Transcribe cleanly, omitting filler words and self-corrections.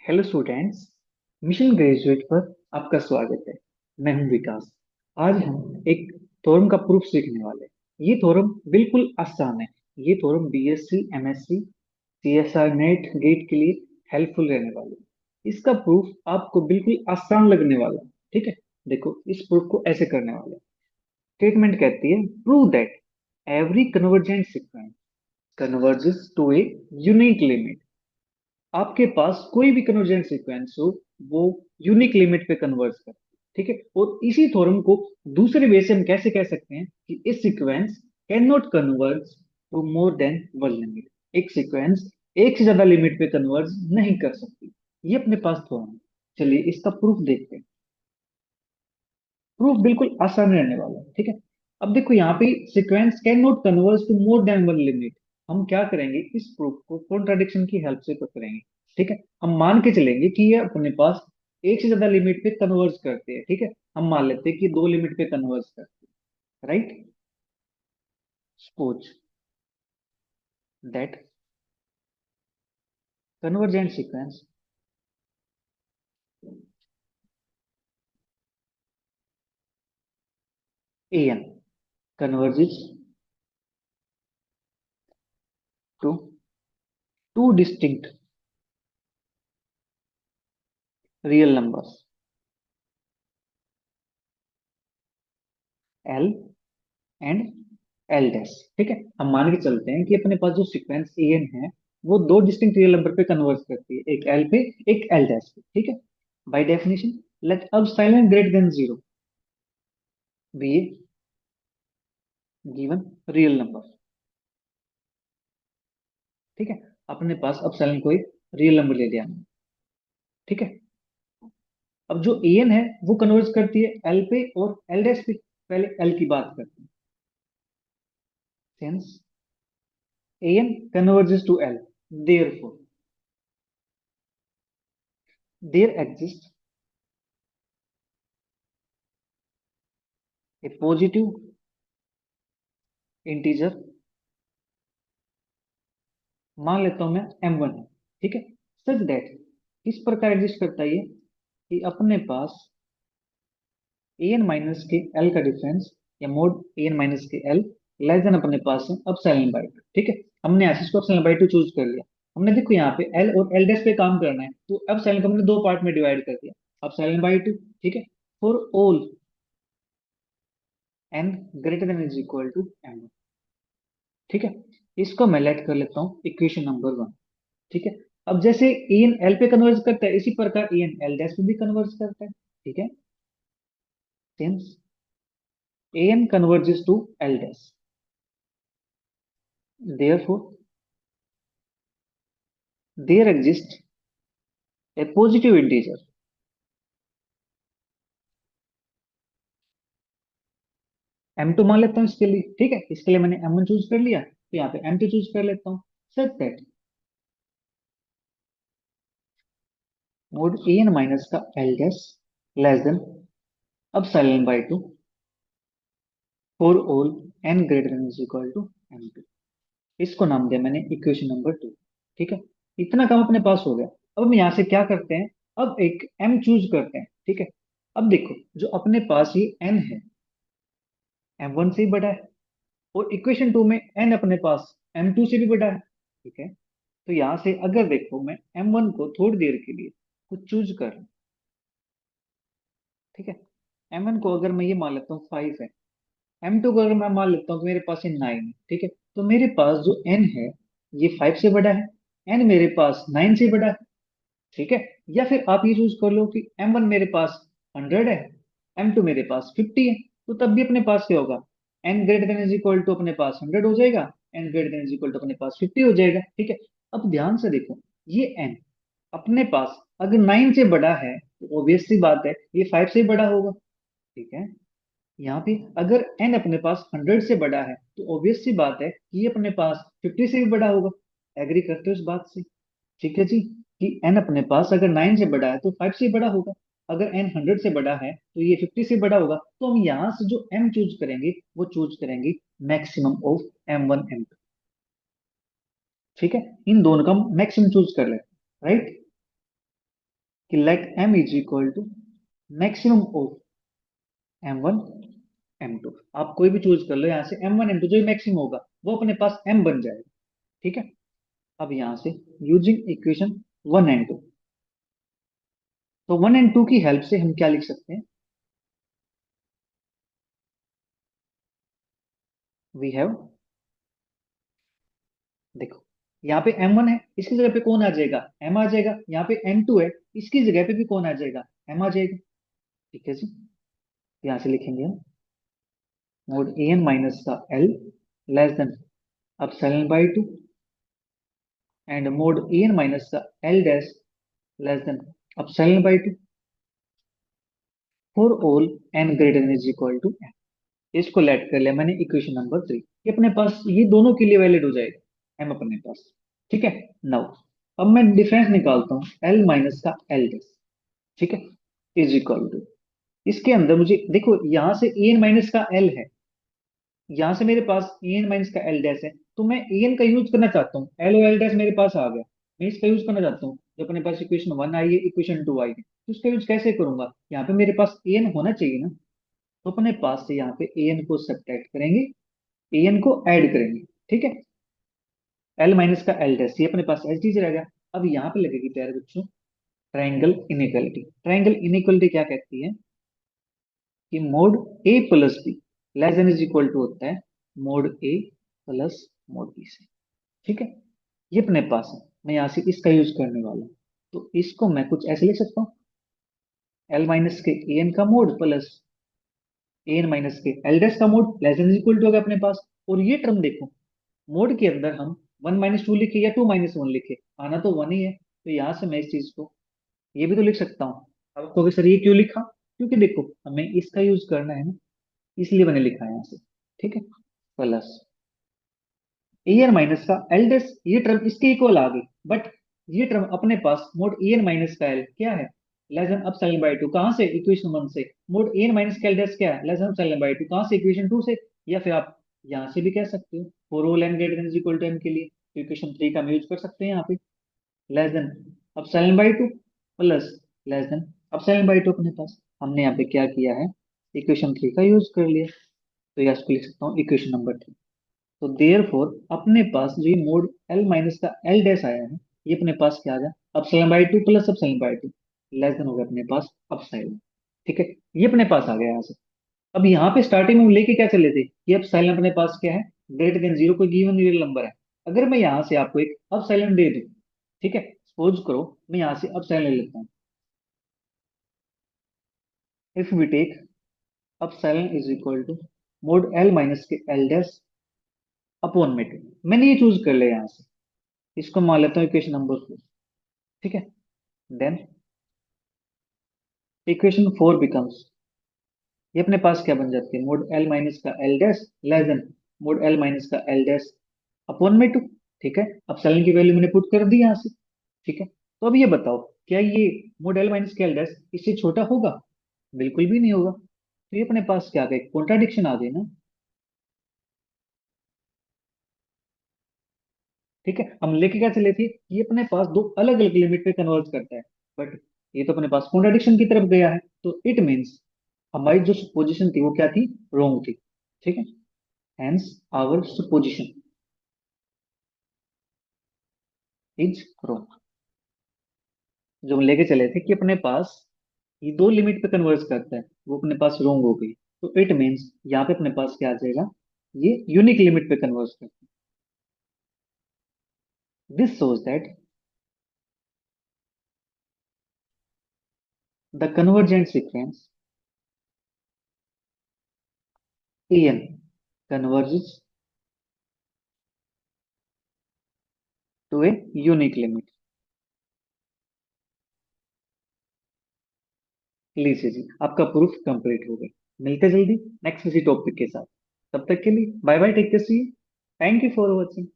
Hello students. Mission graduate पर आपका स्वागत है। मैं हूं विकास। आज हम एक थ्योरम का प्रूफ सीखने वाले हैं। ये थ्योरम बिल्कुल आसान है। ये theorem BSc MSc CSR NET GATE के लिए हेल्पफुल रहने वाले है। इसका प्रूफ आपको बिल्कुल आसान लगने वाला है। ठीक है, देखो इस प्रूफ को ऐसे करने वाले हैं। स्टेटमेंट कहती है prove that every convergent sequence converges to a unique limit. आपके पास कोई भी कन्वर्जेंट सीक्वेंस हो, वो यूनिक लिमिट पे कन्वर्ज करते हैं। ठीक है, और इसी थ्योरम को दूसरे वे से हम कैसे कह सकते हैं कि इस sequence can not converge to more than one limit. एक सीक्वेंस एक से ज्यादा लिमिट पे कन्वर्ज नहीं कर सकती। ये अपने पास थ्योरम है। चलिए इसका प्रूफ देखते हैं। प्रूफ बिल्कुल आसान रहने वाला है। ठीक है, अब देखो यहाँ पे sequence can not converge to more than one limit. हम क्या करेंगे, इस प्रूफ को कॉन्ट्राडिक्शन की हेल्प से करेंगे। ठीक है, हम मान के चलेंगे कि ये अपने पास एक से ज्यादा लिमिट पे कन्वर्ज करते हैं। ठीक है, हम मान लेते हैं कि दो लिमिट पे कन्वर्ज करते हैं, right. Suppose that convergent sequence an converges to two distinct real numbers l and L dash. ठीक है, हम मान के चलते हैं कि अपने पास जो सीक्वेंस एन है वो दो डिस्टिंक्ट रियल नंबर पे कन्वर्ट करती है, एक एल पे एक एल डैश पे। ठीक है, by definition let epsilon greater than zero be a given real number. ठीक है, अपने पास अब साइलेंट कोई रियल नंबर ले लिया हमने। ठीक है, अब जो एन है वो कन्वर्ट करती है एल पे और एल डैश पे। पहले एल की बात करते हैं। Since n converges to l, therefore there exist a positive integer, मान लेता हूं मैं m1 है। ठीक है, सच दैट किस प्रकार एग्जिस्ट करता है ये, कि अपने पास an माइनस के l का डिफरेंस या मोड an माइनस के l लेस देन अपने पास है अपसाइलन बाई टू। ठीक है, हमने ऐसे इसको अपसाइलन बाई टू चूज कर लिया। हमने देखो यहाँ पे l और l डैश पे काम करना है, तो अपसाइलन को हमने दो पार्ट में डिवाइड कर दिया, अपसाइलन बाई टू। ठीक है, for all n greater than is equal to m1। ठीक है, इसको मैं लेट कर लेता हूँ इक्वेशन नंबर वन। ठीक है, अब जैसे एन एल पे कन्वर्ज करता है, इसी प्रकार एन एल डैश पे भी कन्वर्ज करता है। ठीक है, since n converges to l dash, therefore there exist a positive integer m2 मान लेता हूँ इसके लिए। ठीक है, इसके लिए मैंने m1 चूज कर लिया, तो यहाँ पे m2 चूज कर लेता हूँ। Such that mod n minus का l dash less than epsilon by two for all n greater than is equal to m2। इसको नाम दिया मैंने इक्वेशन नंबर टू। ठीक है, इतना काम अपने पास हो गया। अब हम यहाँ से क्या करते हैं, अब एक m चूज करते हैं। ठीक है, अब देखो जो अपने पास ये n है m1 से ही बड़ा है, और इक्वेशन टू में n अपने पास m2 से भी बड़ा है। ठीक है, तो यहाँ से अगर देखो मैं m1 को थोड़ी देर के लिए कुछ चूज कर रहा हूं। ठीक है, m1 को अगर मैं ये मान लेता हूँ 5 है, m2 को अगर मैं मान लेता हूँ कि मेरे पास ये 9 है। ठीक है, तो मेरे पास जो n है ये 5 से बड़ा है, n मेरे पास 9 से बड़ा है। ठीक है, या फिर आप ये चूज कर लो कि m1 मेरे पास 100 है, m2 मेरे पास 50 है, तो तब भी अपने पास क्या होगा, n greater than is equal to अपने पास 100 हो जाएगा, n greater than is equal to अपने पास 50 हो जाएगा। ठीक है, अब ध्यान से देखो, ये n अपने पास अगर 9 से बड़ा है तो ऑब्वियस सी बात है ये 5 से बड़ा होगा। ठीक है, यहाँ पे अगर n अपने पास 100 से बड़ा है तो ऑब्वियस सी बात है कि ये अपने पास 50 से भी बड़ा होगा। एग्री करते हो इस बात से? ठीक है जी, कि n अपने पास अगर 9 से बड़ा है तो 5 से बड़ा होगा, अगर n 100 से बड़ा है तो ये 50 से बड़ा होगा। तो हम यहाँ से जो m चूज करेंगे वो चूज करेंगे मैक्सिमम ऑफ m1 m2। ठीक है, इन दोनों का मैक्सिमम चूज कर लेते हैं, राइट। कि let m is equal to maximum of m1 m2। आप कोई भी चूज कर लो यहाँ से, m1 m2 जो मैक्सिमम होगा वो अपने पास m बन जाएगा। ठीक है, अब यहाँ से यूजिंग इक्वेशन 1 एंड 2, तो 1 एंड 2 की हेल्प से हम क्या लिख सकते हैं, वी हैव, देखो यहाँ पे m1 है, इसकी जगह पे कौन आ जाएगा, m आ जाएगा। यहाँ पे m2 है, इसकी जगह पे भी कौन आ जाएगा, m आ जाएगा। ठीक है जी, यहाँ से लिखेंगे हम मोड an माइनस का l less than epsilon by 2, and mod an minus का l dash less than epsilon by 2 for all n greater than is equal to m। इसको लेट कर लिया मैंने इक्वेशन नंबर 3, ये अपने पास ये दोनों के लिए वैलिड हो जाएगा m अपने पास। ठीक है, नाउ अब मैं डिफरेंस निकालता हूँ l माइनस का l डैश। ठीक है, इज इक्वल टू, इसके अंदर मुझे देखो यहाँ से an माइनस का l है, यहाँ से मेरे पास an माइनस का l डैश है, तो मैं an का यूज करना चाहता हूँ, l और l डैश मेरे पास आ गया, मैं इसका यूज करना चाहता हूँ। जो अपने पास इक्वेशन 1 आई है, इक्वेशन 2 आई है, तो इसका यूज कैसे करूंगा, यहाँ पे मेरे पास an होना चाहिए ना, तो अपने पास से यहाँ पे an को सब्ट्रैक्ट करेंगे, an को ऐड करेंगे। ठीक है, l माइनस का l डैश ये अपने पास एज डीज रहेगा। अब यहाँ पे लगेगी प्यारे बच्चों ट्राइंगल इनइक्वालिटी। ट्राइंगल इनइक्वालिटी क्या कहती है कि mod a plus B less than is equal to होता है mod a plus mod b से। ठीक है, ये अपने पास है, मैं यहाँ से इसका यूज करने वाला हूँ, तो इसको मैं कुछ ऐसे लिख सकता हूँ, l माइनस के an का मोड प्लस an माइनस के l डैश का mod less than is equal to होगा अपने पास। और ये टर्म देखो, मोड के अंदर हम 1 - 2 लिखे या 2 - 1 लिखे, आना तो 1 ही है, तो यहाँ से मैं इस चीज को ये भी तो लिख सकता हूँ। अब कहोगे सर ये क्यों लिखा, क्योंकि देखो हमें इसका यूज करना है ना, इसलिए मैंने लिखा है यहाँ से। ठीक है, प्लस an माइनस का l डैश, ये टर्म इसके इक्वल आ गई, बट ये टर्म अपने पास मोड an माइनस का l क्या है, लेस देन अपसाइलन बाई 2, कहाँ से, इक्वेशन 1 से। मोड an माइनस का l डैश क्या है, लेस देन अपसाइलन बाई 2, कहाँ से, इक्वेशन 2 से। या फिर आप यहाँ से भी कह सकते हो for all n greater than is equal to m के लिए, इक्वेशन 3 का हम यूज कर सकते हैं यहाँ पे, less than epsilon by 2 plus less than epsilon by 2। अपने पास हमने यहाँ पे क्या किया है, इक्वेशन 3 का यूज कर लिया, तो यहाँ इसको लिख सकता हूँ इक्वेशन नंबर 3। तो देयरफॉर अपने पास जो ये मोड l माइनस का l डैश आया है, ये अपने पास क्या आ गया, epsilon by 2 plus epsilon by 2 less than हो गया अपने पास अपसाइलन। ठीक है, ये अपने पास आ गया यहाँ से। अब यहाँ पे स्टार्टिंग में हम लेके क्या चले थे कि अपसाइलन अपने पास क्या है, ग्रेटर देन जीरो, कोई गिवन रियल नंबर है। अगर मैं यहाँ से आपको एक अपसाइलन दे दूं, ठीक है, सपोज करो मैं यहाँ से अपसाइलन ले लेता हूँ, if we take epsilon is equal to mod l minus के l डैश अपॉन में 2, मैंने ये चूज कर लिया यहाँ से, इसको मान लेता हूँ इक्वेशन नंबर 4। ठीक है, देन इक्वेशन 4 बिकम्स, ये अपने पास क्या बन जाती है, मोड l माइनस का l dash less then mode l minus का l डैश अपॉन में 2। ठीक है, अब साइन की वैल्यू मैंने पुट कर दी यहाँ से। ठीक है, तो अब ये बताओ क्या ये मोड l माइनस का l डैश इससे छोटा होगा, बिल्कुल भी नहीं होगा। तो ये अपने पास क्या आ गया, कॉन्ट्राडिक्शन आ गई ना। ठीक है, हम लेके क्या चले थे, ये अपने पास दो अलग अलग लिमिट पे कन्वर्ज करता है, बट ये तो अपने पास कॉन्ट्राडिक्शन की तरफ गया है, तो इट मीन्स हमारी जो सुपोजिशन थी वो क्या थी, रॉन्ग थी। ठीक है, हेंस आवर सुपोजिशन इज रॉन्ग। जो हम लेके चले थे कि अपने पास ये दो लिमिट पे कन्वर्ज करता है, वो अपने पास रॉन्ग हो गई, तो इट मीन्स यहाँ पे अपने पास क्या आ जाएगा, ये यूनिक लिमिट पे कन्वर्ज करता है। This shows that the convergent sequence an converges to a unique limit। लीजिए जी, आपका प्रूफ कंप्लीट हो गया। मिलते जल्दी नेक्स्ट किसी टॉपिक के साथ, तब तक के लिए bye bye, take care, see you, thank you for watching.